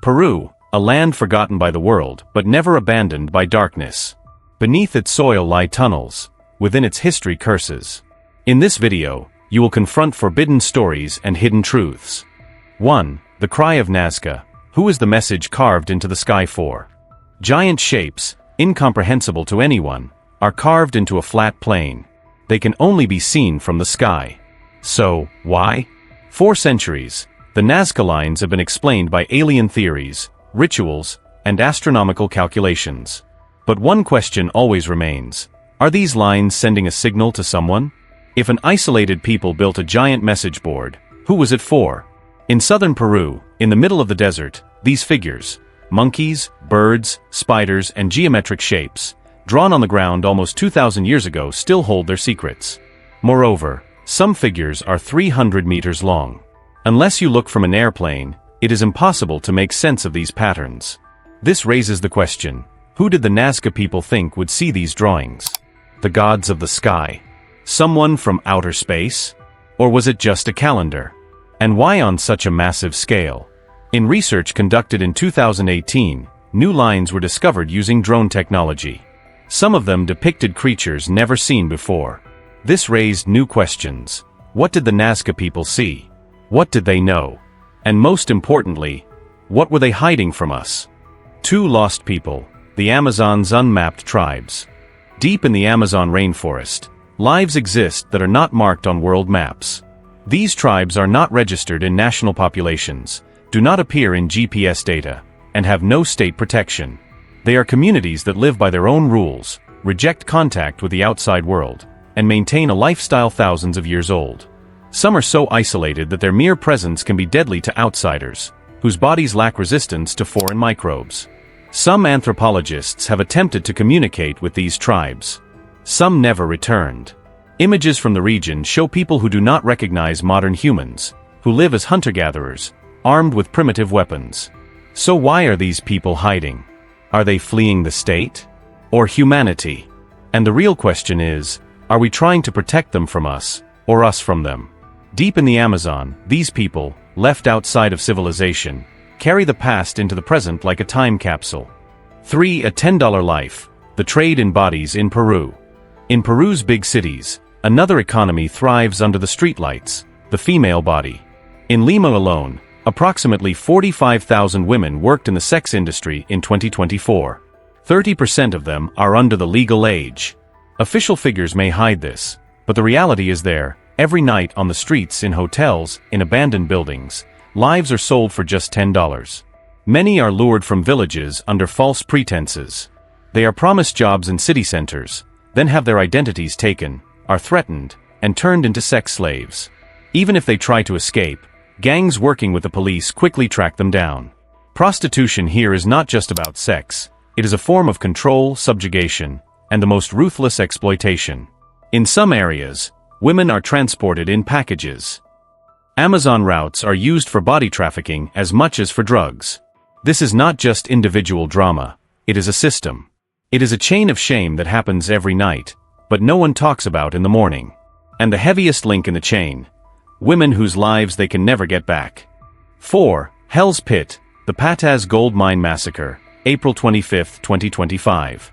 Peru, a land forgotten by the world but never abandoned by darkness. Beneath its soil lie tunnels, within its history curses. In this video, you will confront forbidden stories and hidden truths. 1. The Cry of Nazca. Who is the message carved into the sky for? Giant shapes, incomprehensible to anyone, are carved into a flat plain. They can only be seen from the sky. So, why? For centuries, the Nazca lines have been explained by alien theories, rituals, and astronomical calculations. But one question always remains. Are these lines sending a signal to someone? If an isolated people built a giant message board, who was it for? In southern Peru, in the middle of the desert, these figures, monkeys, birds, spiders, and geometric shapes, drawn on the ground almost 2,000 years ago, still hold their secrets. Moreover, some figures are 300 meters long. Unless you look from an airplane, it is impossible to make sense of these patterns. This raises the question, who did the Nazca people think would see these drawings? The gods of the sky? Someone from outer space? Or was it just a calendar? And why on such a massive scale? In research conducted in 2018, new lines were discovered using drone technology. Some of them depicted creatures never seen before. This raised new questions. What did the Nazca people see? What did they know? And most importantly, what were they hiding from us? 2 lost people, the Amazon's unmapped tribes. Deep in the Amazon rainforest, lives exist that are not marked on world maps. These tribes are not registered in national populations, do not appear in GPS data, and have no state protection. They are communities that live by their own rules, reject contact with the outside world, and maintain a lifestyle thousands of years old. Some are so isolated that their mere presence can be deadly to outsiders, whose bodies lack resistance to foreign microbes. Some anthropologists have attempted to communicate with these tribes. Some never returned. Images from the region show people who do not recognize modern humans, who live as hunter-gatherers, armed with primitive weapons. So why are these people hiding? Are they fleeing the state? Or humanity? And the real question is, are we trying to protect them from us, or us from them? Deep in the Amazon, these people, left outside of civilization, carry the past into the present like a time capsule. 3. A $10 life. The trade in bodies in Peru. In Peru's big cities, another economy thrives under the streetlights, the female body. In Lima alone, approximately 45,000 women worked in the sex industry in 2024. 30% of them are under the legal age. Official figures may hide this, but the reality is there. Every night on the streets, in hotels, in abandoned buildings, lives are sold for just $10. Many are lured from villages under false pretenses. They are promised jobs in city centers, then have their identities taken, are threatened, and turned into sex slaves. Even if they try to escape, gangs working with the police quickly track them down. Prostitution here is not just about sex, it is a form of control, subjugation, and the most ruthless exploitation. In some areas, women are transported in packages. Amazon routes are used for body trafficking as much as for drugs. This is not just individual drama, it is a system. It is a chain of shame that happens every night, but no one talks about in the morning. And the heaviest link in the chain: women whose lives they can never get back. 4. Hell's Pit. The Pataz Gold Mine Massacre, April 25, 2025.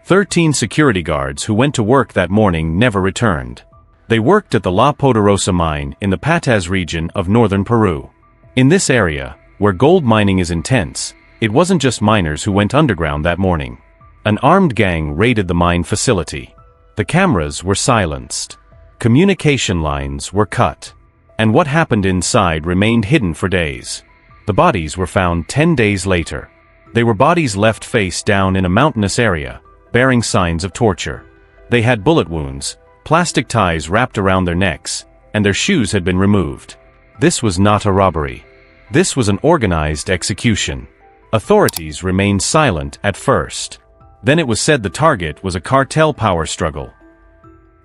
13 security guards who went to work that morning never returned. They worked at the La Poderosa mine in the Pataz region of northern Peru. In this area, where gold mining is intense, it wasn't just miners who went underground that morning. An armed gang raided the mine facility. The cameras were silenced. Communication lines were cut. And what happened inside remained hidden for days. The bodies were found 10 days later. They were bodies left face down in a mountainous area, bearing signs of torture. They had bullet wounds, plastic ties wrapped around their necks, and their shoes had been removed. This was not a robbery. This was an organized execution. Authorities remained silent at first. Then it was said the target was a cartel power struggle.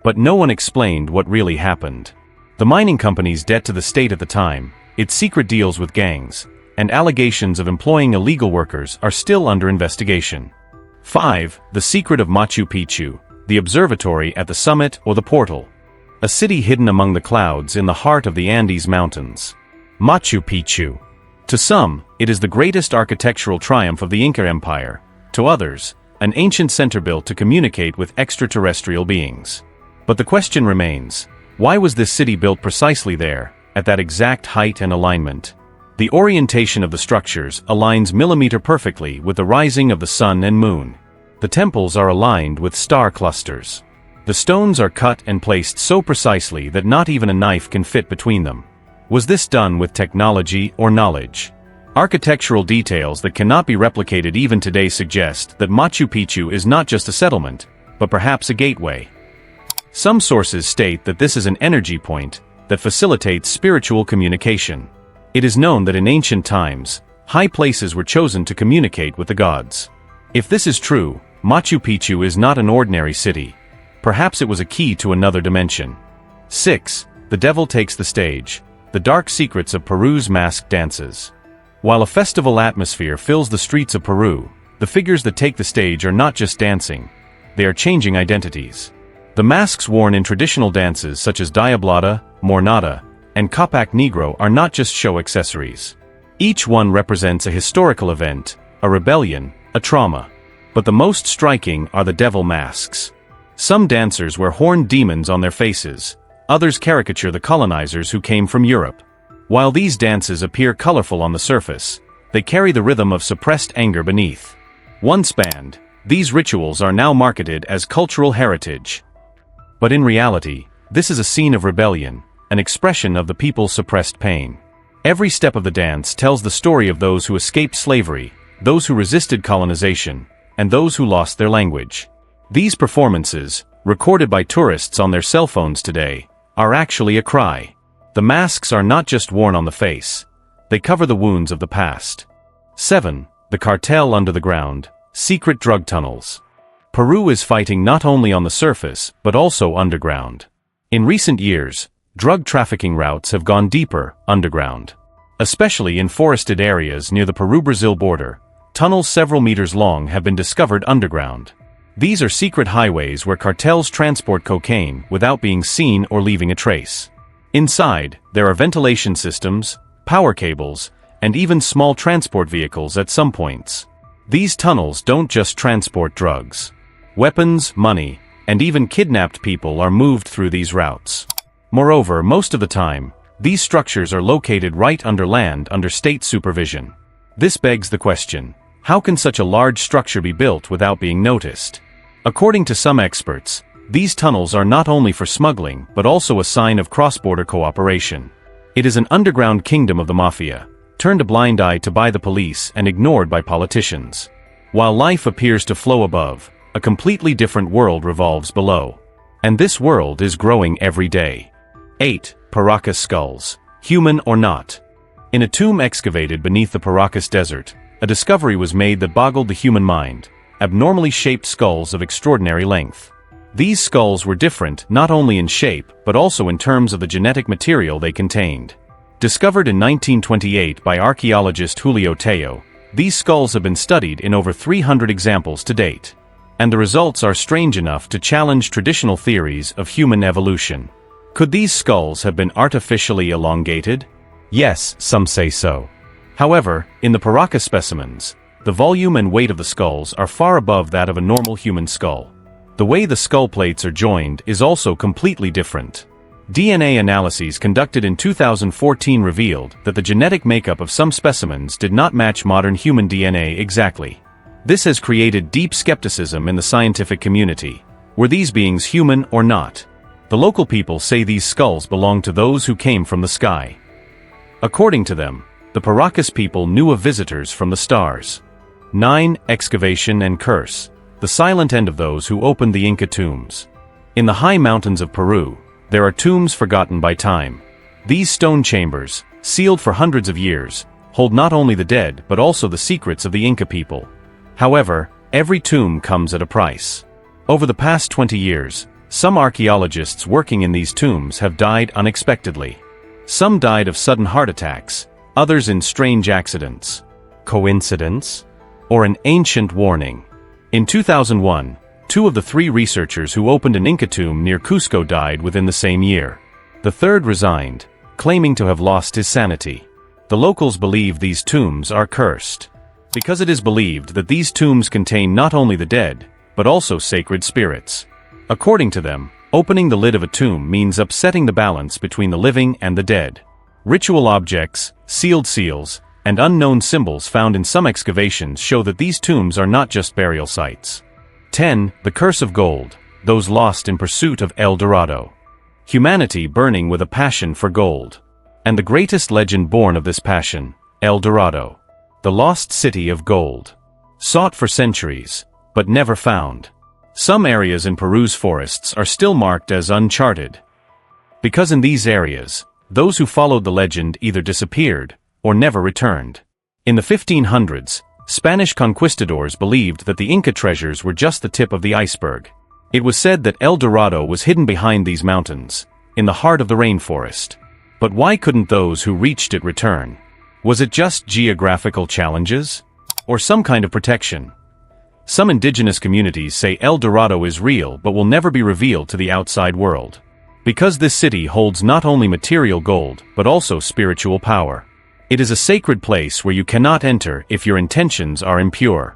But no one explained what really happened. The mining company's debt to the state at the time, its secret deals with gangs, and allegations of employing illegal workers are still under investigation. 5. The Secret of Machu Picchu. The Observatory at the Summit or the Portal. A city hidden among the clouds in the heart of the Andes Mountains. Machu Picchu. To some, it is the greatest architectural triumph of the Inca Empire. To others, an ancient center built to communicate with extraterrestrial beings. But the question remains, why was this city built precisely there, at that exact height and alignment? The orientation of the structures aligns millimeter perfectly with the rising of the sun and moon. The temples are aligned with star clusters. The stones are cut and placed so precisely that not even a knife can fit between them. Was this done with technology or knowledge? Architectural details that cannot be replicated even today suggest that Machu Picchu is not just a settlement, but perhaps a gateway. Some sources state that this is an energy point that facilitates spiritual communication. It is known that in ancient times, high places were chosen to communicate with the gods. If this is true, Machu Picchu is not an ordinary city. Perhaps it was a key to another dimension. 6. The devil takes the stage. The dark secrets of Peru's masked dances. While a festival atmosphere fills the streets of Peru, the figures that take the stage are not just dancing. They are changing identities. The masks worn in traditional dances such as Diablada, Mornada, and Capac Negro are not just show accessories. Each one represents a historical event, a rebellion, a trauma. But the most striking are the devil masks. Some dancers wear horned demons on their faces. Others caricature the colonizers who came from Europe. While these dances appear colorful on the surface, they carry the rhythm of suppressed anger beneath. Once banned, these rituals are now marketed as cultural heritage. But in reality, this is a scene of rebellion, an expression of the people's suppressed pain. Every step of the dance tells the story of those who escaped slavery, those who resisted colonization, and those who lost their language. These performances, recorded by tourists on their cell phones today, are actually a cry. The masks are not just worn on the face. They cover the wounds of the past. 7. The cartel under the ground. Secret drug tunnels. Peru is fighting not only on the surface, but also underground. In recent years, drug trafficking routes have gone deeper, underground. Especially in forested areas near the Peru-Brazil border, tunnels several meters long have been discovered underground. These are secret highways where cartels transport cocaine without being seen or leaving a trace. Inside, there are ventilation systems, power cables, and even small transport vehicles at some points. These tunnels don't just transport drugs. Weapons, money, and even kidnapped people are moved through these routes. Moreover, most of the time, these structures are located right under land under state supervision. This begs the question, how can such a large structure be built without being noticed? According to some experts, these tunnels are not only for smuggling but also a sign of cross-border cooperation. It is an underground kingdom of the mafia, turned a blind eye to by the police and ignored by politicians. While life appears to flow above, a completely different world revolves below. And this world is growing every day. 8. Paracas skulls. Human or not? In a tomb excavated beneath the Paracas desert, a discovery was made that boggled the human mind: abnormally shaped skulls of extraordinary length. These skulls were different not only in shape but also in terms of the genetic material they contained. Discovered in 1928 by archaeologist Julio Tello, these skulls have been studied in over 300 examples to date. And the results are strange enough to challenge traditional theories of human evolution. Could these skulls have been artificially elongated? Yes, some say so. However, in the Paracas specimens, the volume and weight of the skulls are far above that of a normal human skull. The way the skull plates are joined is also completely different. DNA analyses conducted in 2014 revealed that the genetic makeup of some specimens did not match modern human DNA exactly. This has created deep skepticism in the scientific community. Were these beings human or not? The local people say these skulls belong to those who came from the sky. According to them, the Paracas people knew of visitors from the stars. 9. Excavation and curse. The silent end of those who opened the Inca tombs. In the high mountains of Peru, there are tombs forgotten by time. These stone chambers, sealed for hundreds of years, hold not only the dead but also the secrets of the Inca people. However, every tomb comes at a price. Over the past 20 years, some archaeologists working in these tombs have died unexpectedly. Some died of sudden heart attacks, others in strange accidents. Coincidence? Or an ancient warning? In 2001, 2 of the 3 researchers who opened an Inca tomb near Cusco died within the same year. The third resigned, claiming to have lost his sanity. The locals believe these tombs are cursed, because it is believed that these tombs contain not only the dead, but also sacred spirits. According to them, opening the lid of a tomb means upsetting the balance between the living and the dead. Ritual objects, sealed seals, and unknown symbols found in some excavations show that these tombs are not just burial sites. 10. The Curse of Gold, those lost in pursuit of El Dorado. Humanity burning with a passion for gold. And the greatest legend born of this passion, El Dorado. The lost city of gold. Sought for centuries, but never found. Some areas in Peru's forests are still marked as uncharted. Because in these areas, those who followed the legend either disappeared or never returned. In the 1500s, Spanish conquistadors believed that the Inca treasures were just the tip of the iceberg. It was said that El Dorado was hidden behind these mountains, in the heart of the rainforest. But why couldn't those who reached it return? Was it just geographical challenges? Or some kind of protection? Some indigenous communities say El Dorado is real but will never be revealed to the outside world. Because this city holds not only material gold, but also spiritual power. It is a sacred place where you cannot enter if your intentions are impure.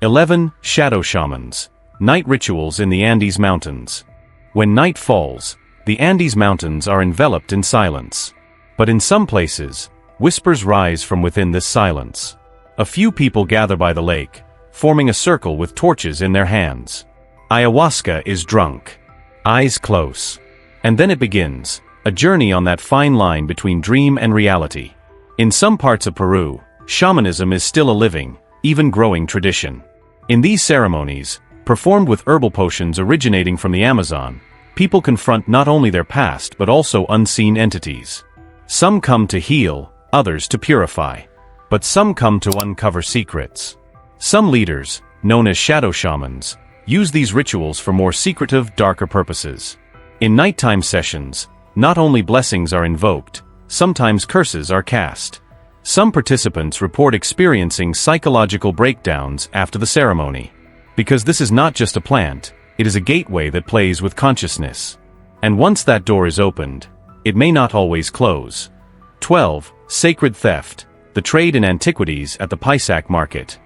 11. Shadow Shamans. Night rituals in the Andes Mountains. When night falls, the Andes Mountains are enveloped in silence. But in some places, whispers rise from within this silence. A few people gather by the lake, forming a circle with torches in their hands. Ayahuasca is drunk. Eyes close. And then it begins, a journey on that fine line between dream and reality. In some parts of Peru, shamanism is still a living, even growing tradition. In these ceremonies, performed with herbal potions originating from the Amazon, people confront not only their past but also unseen entities. Some come to heal, others to purify. But some come to uncover secrets. Some leaders, known as shadow shamans, use these rituals for more secretive, darker purposes. In nighttime sessions, not only blessings are invoked, sometimes curses are cast. Some participants report experiencing psychological breakdowns after the ceremony. Because this is not just a plant, it is a gateway that plays with consciousness. And once that door is opened, it may not always close. 12. Sacred theft, the trade in antiquities at the Pisac market.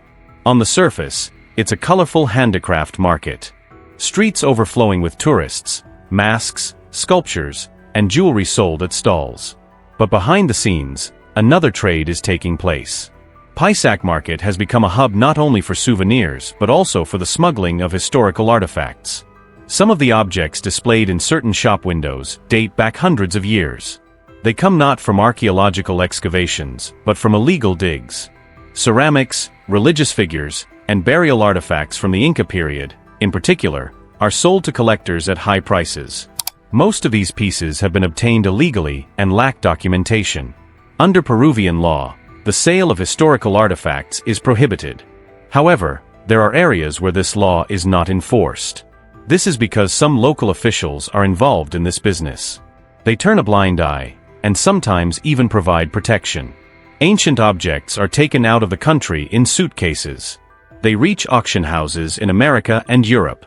On the surface, it's a colorful handicraft market. Streets overflowing with tourists, masks, sculptures, and jewelry sold at stalls. But behind the scenes, another trade is taking place. Pisac Market has become a hub not only for souvenirs but also for the smuggling of historical artifacts. Some of the objects displayed in certain shop windows date back hundreds of years. They come not from archaeological excavations, but from illegal digs. Ceramics, religious figures, and burial artifacts from the Inca period, in particular, are sold to collectors at high prices. Most of these pieces have been obtained illegally and lack documentation. Under Peruvian law, the sale of historical artifacts is prohibited. However, there are areas where this law is not enforced. This is because some local officials are involved in this business. They turn a blind eye, and sometimes even provide protection. Ancient objects are taken out of the country in suitcases. They reach auction houses in America and Europe,